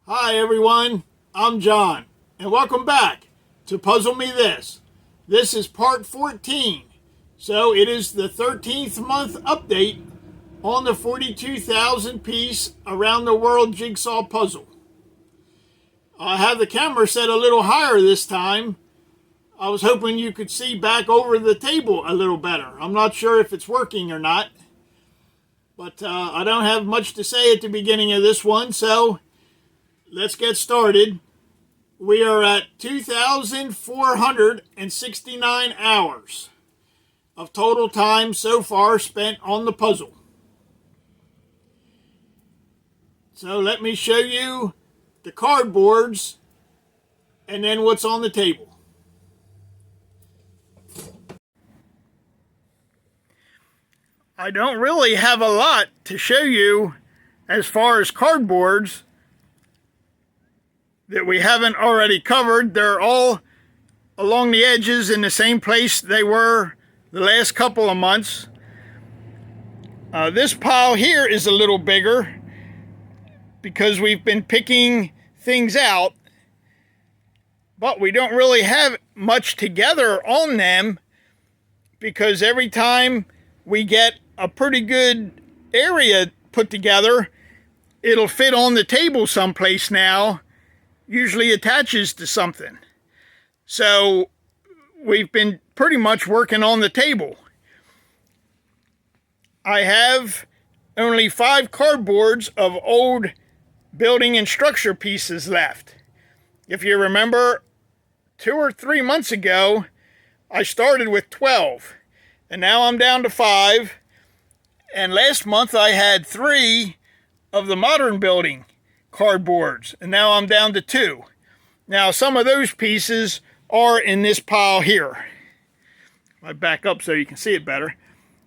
Hi everyone, I'm John, and welcome back to Puzzle Me This. This is part 14, so it is the 13th month update on the 42,000 piece Around the World Jigsaw Puzzle. I have the camera set a little higher this time. I was hoping you could see back over the table a little better. I'm not sure if it's working or not, but I don't have much to say at the beginning of this one, so let's get started. We are at 2,469 hours of total time so far spent on the puzzle. So let me show you the cardboards and then what's on the table. I don't really have a lot to show you as far as cardboards that we haven't already covered. They're all along the edges in the same place they were the last couple of months. This pile here is a little bigger because we've been picking things out, but we don't really have much together on them because every time we get a pretty good area put together, it'll fit on the table someplace now. Usually attaches to something. So we've been pretty much working on the table. I have only 5 cardboards of old building and structure pieces left. If you remember, 2 or 3 months ago, I started with 12, and now I'm down to 5. And last month I had 3 of the modern building cardboards, and now I'm down to 2. Now some of those pieces are in this pile here. I back up so you can see it better.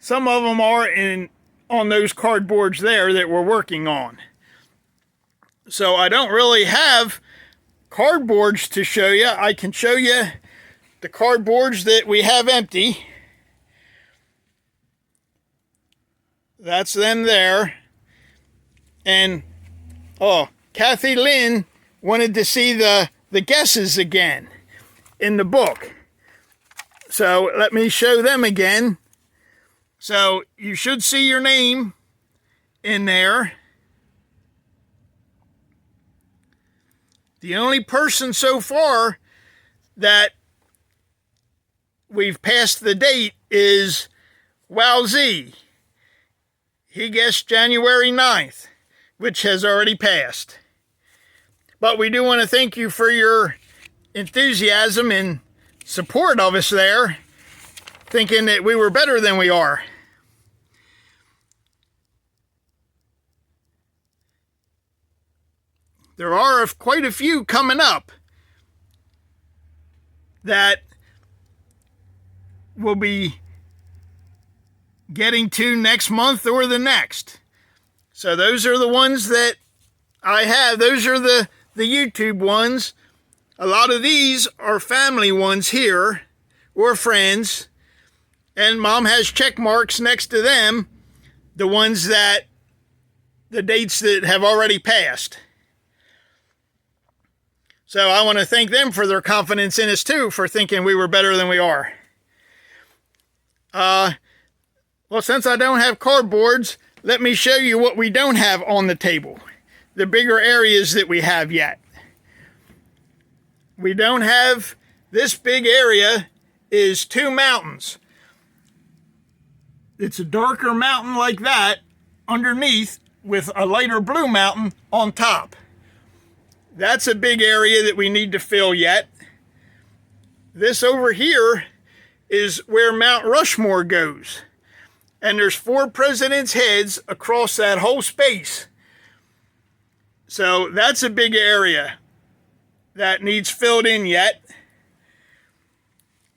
Some of them are on those cardboards there that we're working on. So I don't really have cardboards to show you. I can show you the cardboards that we have empty. That's them there. And oh, Kathy Lynn wanted to see the guesses again in the book. So let me show them again. So you should see your name in there. The only person so far that we've passed the date is Wowzy. He guessed January 9th. Which has already passed. But we do want to thank you for your enthusiasm and support of us there, thinking that we were better than we are. There are quite a few coming up that we'll be getting to next month or the next. So those are the ones that I have. Those are the YouTube ones. A lot of these are family ones here, or friends. And Mom has check marks next to them, the ones that, the dates that have already passed. So I want to thank them for their confidence in us too, for thinking we were better than we are. Well, since I don't have cardboards, let me show you what we don't have on the table. The bigger areas that we have yet. We don't have, this big area is 2 mountains. It's a darker mountain like that underneath with a lighter blue mountain on top. That's a big area that we need to fill yet. This over here is where Mount Rushmore goes. And there's 4 presidents' heads across that whole space. So that's a big area that needs filled in yet.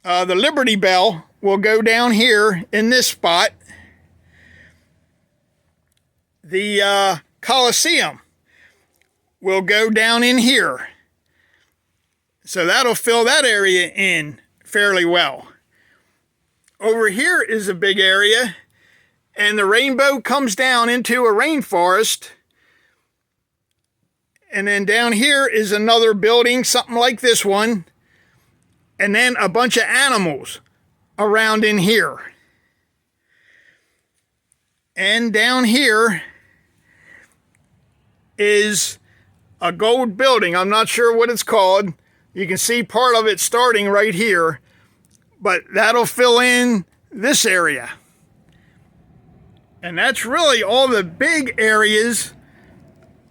The Liberty Bell will go down here in this spot. The Coliseum will go down in here. So that'll fill that area in fairly well. Over here is a big area. And the rainbow comes down into a rainforest And then down here is another building, something like this one. And then a bunch of animals around in here. And down here is a gold building. I'm not sure what it's called. You can see part of it starting right here. But that'll fill in this area. And that's really all the big areas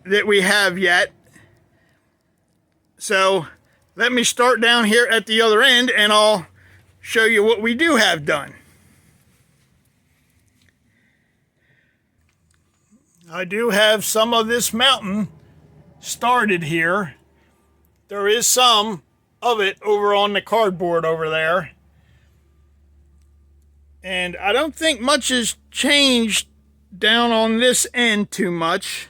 that we have yet. So let me start down here at the other end and I'll show you what we do have done. I do have some of this mountain started here. There is some of it over on the cardboard over there. And I don't think much has changed down on this end too much.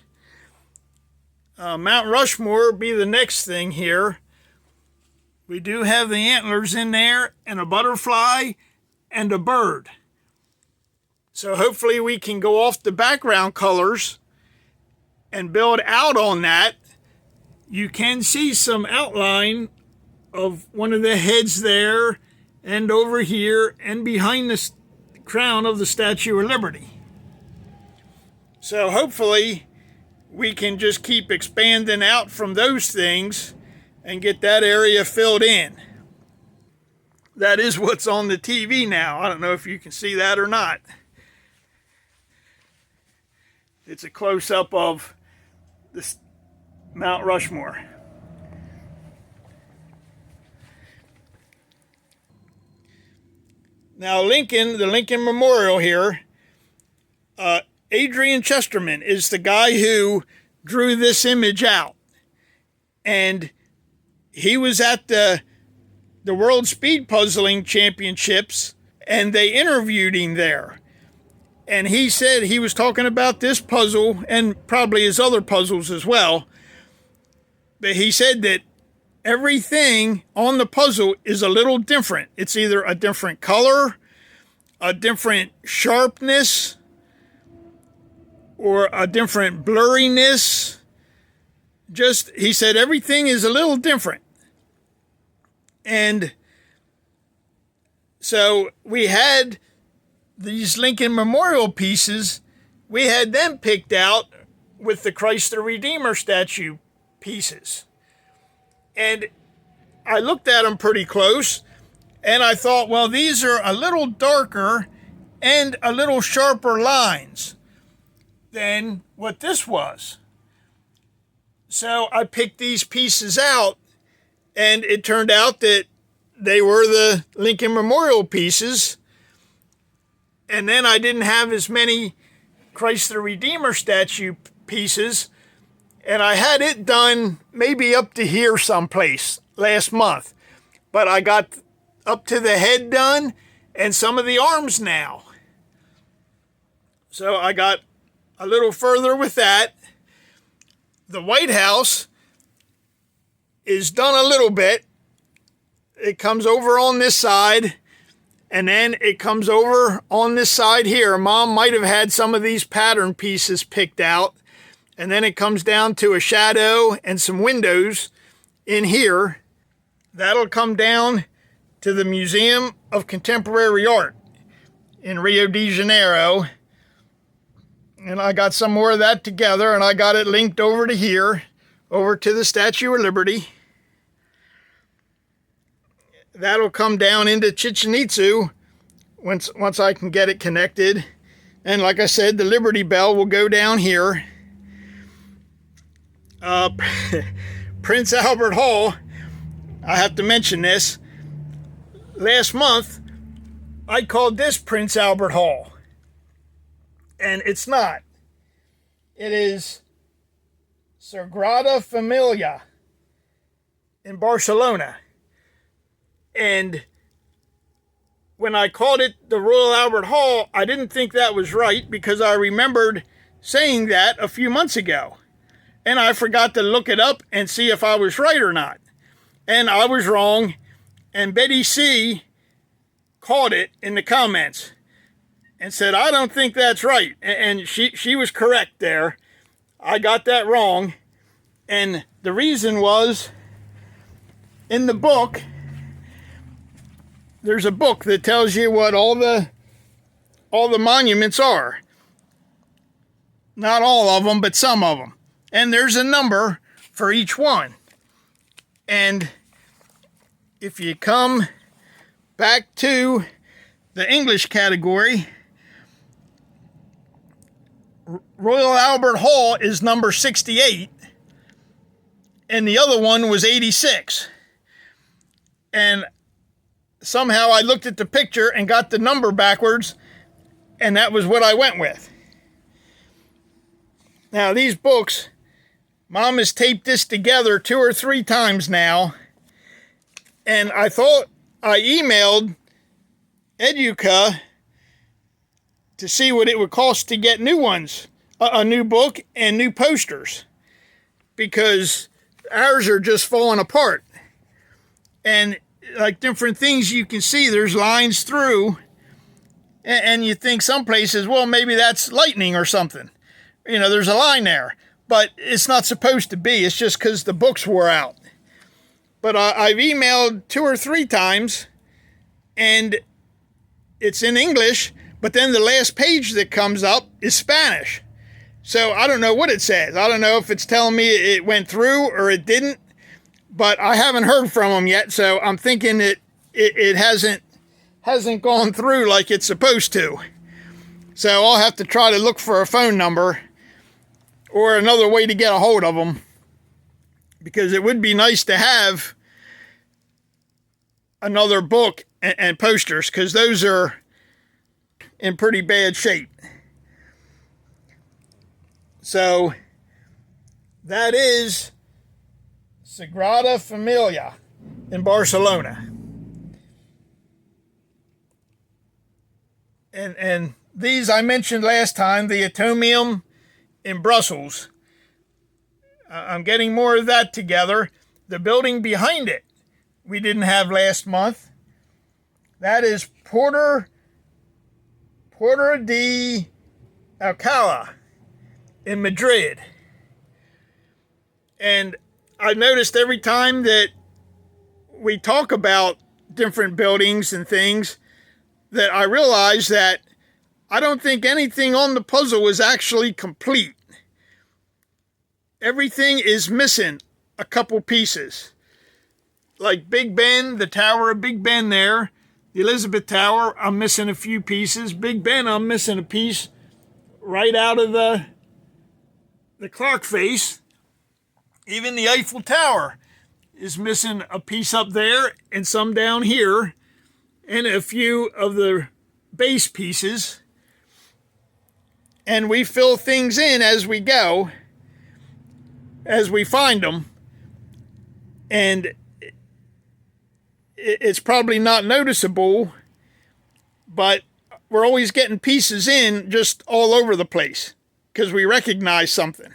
Mount Rushmore will be the next thing here. We do have the antlers in there and a butterfly and a bird. So hopefully we can go off the background colors and build out on that. You can see some outline of one of the heads there and over here and behind the crown of the Statue of Liberty. So hopefully we can just keep expanding out from those things and get that area filled in. That is what's on the TV now. I don't know if you can see that or not. It's a close-up of this Mount Rushmore. Now Lincoln, the Lincoln Memorial here, Adrian Chesterman is the guy who drew this image out. And he was at the World Speed Puzzling Championships and they interviewed him there. And he said he was talking about this puzzle and probably his other puzzles as well. But he said that everything on the puzzle is a little different. It's either a different color, a different sharpness, or a different blurriness. Just, he said everything is a little different. And so we had these Lincoln Memorial pieces, we had them picked out with the Christ the Redeemer statue pieces. And I looked at them pretty close and I thought, well, these are a little darker and a little sharper lines than what this was. So I picked these pieces out and it turned out that they were the Lincoln Memorial pieces. And then I didn't have as many Christ the Redeemer statue pieces. And I had it done maybe up to here someplace last month. But I got up to the head done and some of the arms now. So I got a little further with that. The White House is done a little bit. It comes over on this side. And then it comes over on this side here. Mom might have had some of these pattern pieces picked out. And then it comes down to a shadow and some windows in here. That'll come down to the Museum of Contemporary Art in Rio de Janeiro. And I got some more of that together and I got it linked over to here, over to the Statue of Liberty. That'll come down into Chichen Itza once I can get it connected. And like I said, the Liberty Bell will go down here. Prince Albert Hall, I have to mention this. Last month, I called this Prince Albert Hall. And it's not. It is Sagrada Familia in Barcelona. And when I called it the Royal Albert Hall, I didn't think that was right because I remembered saying that a few months ago. And I forgot to look it up and see if I was right or not. And I was wrong. And Betty C. called it in the comments and said, I don't think that's right. And she was correct there. I got that wrong. And the reason was, in the book, there's a book that tells you what all the monuments are. Not all of them, but some of them. And there's a number for each one. And if you come back to the English category, Royal Albert Hall is number 68, and the other one was 86. And somehow I looked at the picture and got the number backwards, and that was what I went with. Now, these books, Mom has taped this together 2 or 3 times now, and I thought I emailed Educa to see what it would cost to get new ones, a new book and new posters, because ours are just falling apart. And like different things you can see, there's lines through, and you think some places, well, maybe that's lightning or something. You know, there's a line there, but it's not supposed to be. It's just because the books wore out. But I've emailed 2 or 3 times, and it's in English, but then the last page that comes up is Spanish. So I don't know what it says. I don't know if it's telling me it went through or it didn't, but I haven't heard from them yet, so I'm thinking it hasn't gone through like it's supposed to. So I'll have to try to look for a phone number or another way to get a hold of them, because it would be nice to have another book and posters, because those are in pretty bad shape. So that is Sagrada Familia in Barcelona. And these I mentioned last time, the Atomium in Brussels. I'm getting more of that together. The building behind it we didn't have last month. That is Porta de Alcalá in Madrid. And I noticed every time that we talk about different buildings and things, that I realize that I don't think anything on the puzzle is actually complete. Everything is missing a couple pieces. Like Big Ben, the Tower of Big Ben there, the Elizabeth Tower, I'm missing a few pieces. Big Ben, I'm missing a piece right out of the clock face. Even the Eiffel Tower is missing a piece up there and some down here, and a few of the base pieces. And we fill things in as we go, as we find them. And it's probably not noticeable, but we're always getting pieces in just all over the place because we recognize something.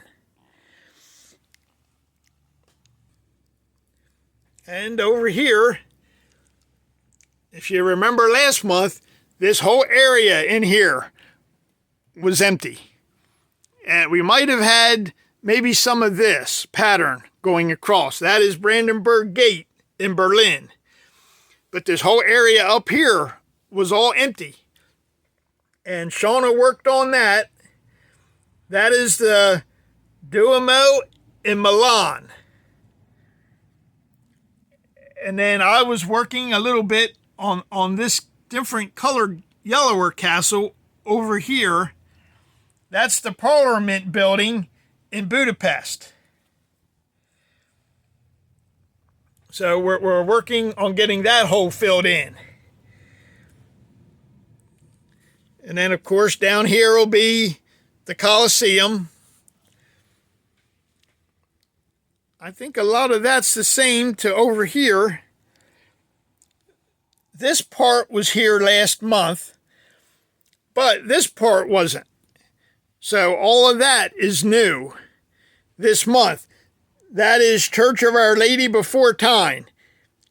And over here, if you remember last month, this whole area in here was empty. And we might have had maybe some of this pattern going across. That is Brandenburg Gate in Berlin. But this whole area up here was all empty. And Shauna worked on that. That is the Duomo in Milan. And then I was working a little bit on this different colored yellower castle over here. That's the Parliament building in Budapest. So we're working on getting that hole filled in. And then, of course, down here will be the Colosseum. I think a lot of that's the same to over here. This part was here last month, but this part wasn't. So all of that is new this month. That is Church of Our Lady Before Time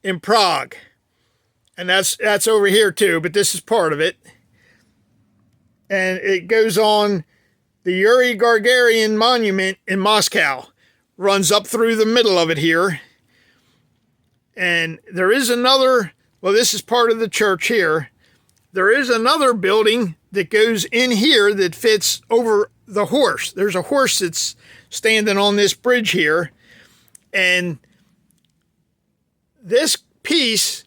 in Prague. And that's over here too, but this is part of it. And it goes on the Yuri Gagarin Monument in Moscow, runs up through the middle of it here. And there is another, well, this is part of the church here. There is another building that goes in here that fits over the horse. There's a horse that's standing on this bridge here. And this piece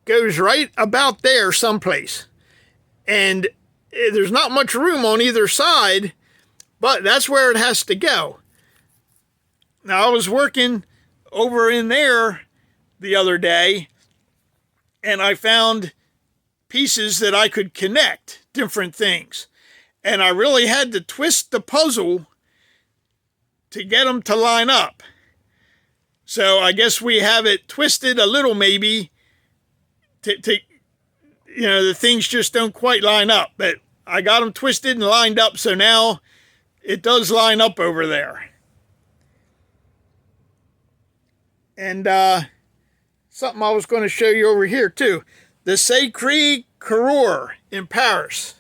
goes right about there someplace. And there's not much room on either side, but that's where it has to go. Now, I was working over in there the other day, and I found pieces that I could connect, different things. And I really had to twist the puzzle to get them to line up. So I guess we have it twisted a little maybe to you know, the things just don't quite line up. But I got them twisted and lined up, so now it does line up over there. And something I was going to show you over here too. The Sacré Coeur in Paris.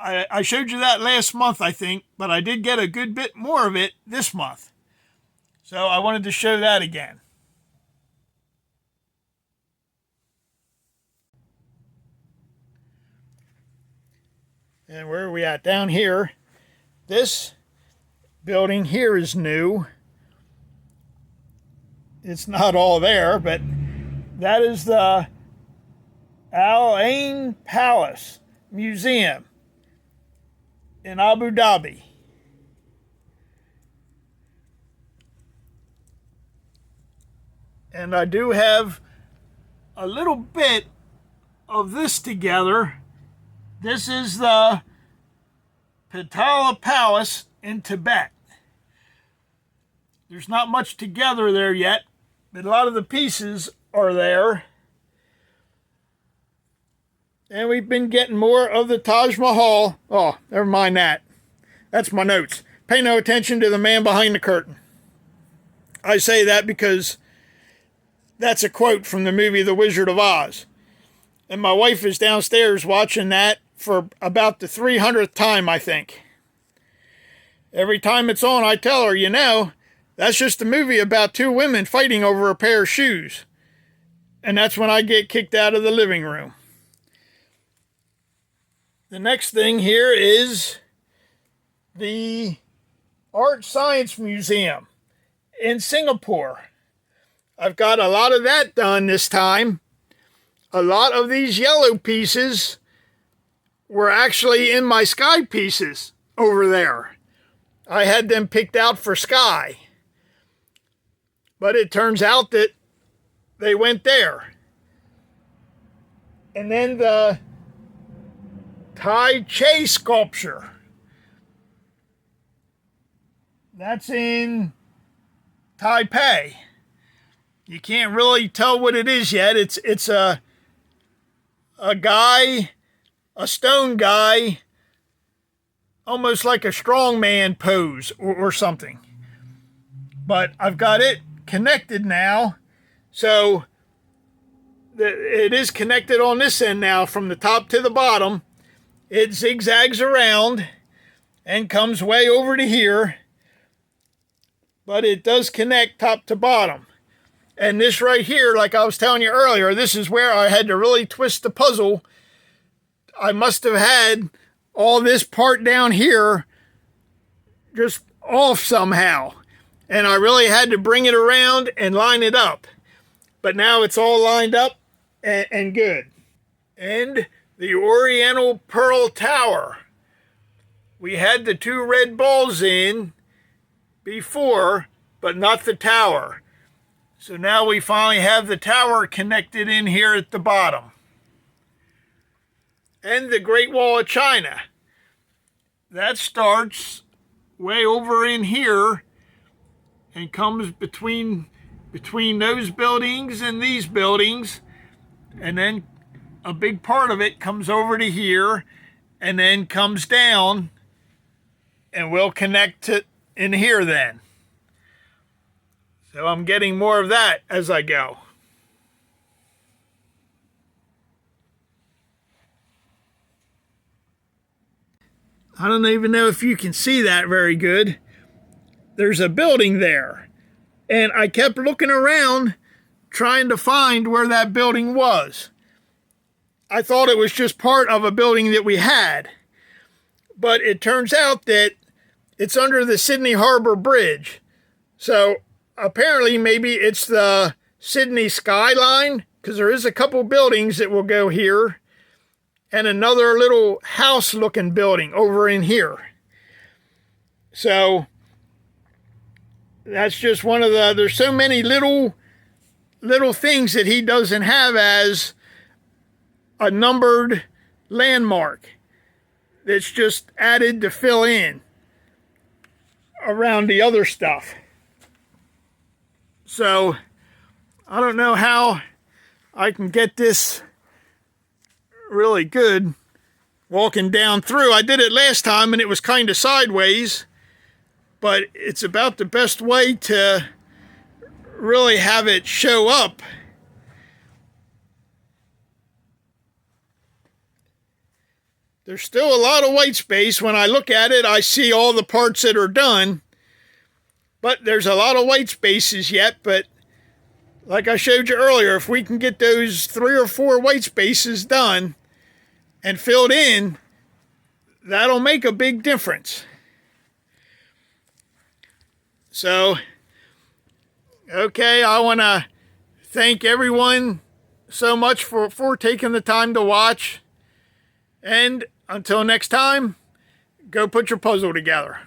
I showed you that last month, I think, but I did get a good bit more of it this month. So I wanted to show that again. And where are we at? Down here. This building here is new. It's not all there, but that is the Al Ain Palace Museum in Abu Dhabi. And I do have a little bit of this together. This is the Pitala Palace in Tibet. There's not much together there yet, but a lot of the pieces are there. And we've been getting more of the Taj Mahal. Oh, never mind that. That's my notes. Pay no attention to the man behind the curtain. I say that because that's a quote from the movie The Wizard of Oz. And my wife is downstairs watching that for about the 300th time, I think. Every time it's on, I tell her, you know, that's just a movie about two women fighting over a pair of shoes. And that's when I get kicked out of the living room. The next thing here is the Art Science Museum in Singapore. I've got a lot of that done this time. A lot of these yellow pieces were actually in my sky pieces over there. I had them picked out for sky. But it turns out that they went there. And then the Tai Chi sculpture. That's in Taipei. You can't really tell what it is yet. It's a guy, a stone guy, almost like a strongman pose or something. But I've got it connected now. So it is connected on this end now from the top to the bottom. It zigzags around and comes way over to here. But it does connect top to bottom. And this right here, like I was telling you earlier, this is where I had to really twist the puzzle. I must have had all this part down here just off somehow. And I really had to bring it around and line it up. But now it's all lined up and good. And the Oriental Pearl Tower. We had the two red balls in before, but not the tower. So now we finally have the tower connected in here at the bottom. And the Great Wall of China. That starts way over in here and comes between those buildings and these buildings. And then a big part of it comes over to here and then comes down, and we'll connect it in here then. So I'm getting more of that as I go. I don't even know if you can see that very good. there's a building there. And I kept looking around trying to find where that building was. I thought it was just part of a building that we had. But it turns out that it's under the Sydney Harbor Bridge. So apparently maybe it's the Sydney skyline, because there is a couple buildings that will go here and another little house looking building over in here. So that's just one of the, there's so many little things that he doesn't have as a numbered landmark that's just added to fill in around the other stuff. So I don't know how I can get this really good walking down through. I did it last time and it was kind of sideways, but it's about the best way to really have it show up. There's still a lot of white space. When I look at it, I see all the parts that are done, but there's a lot of white spaces yet. But like I showed you earlier, if we can get those 3 or 4 white spaces done and filled in, that'll make a big difference. So, okay, I want to thank everyone so much for taking the time to watch. And until next time, go put your puzzle together.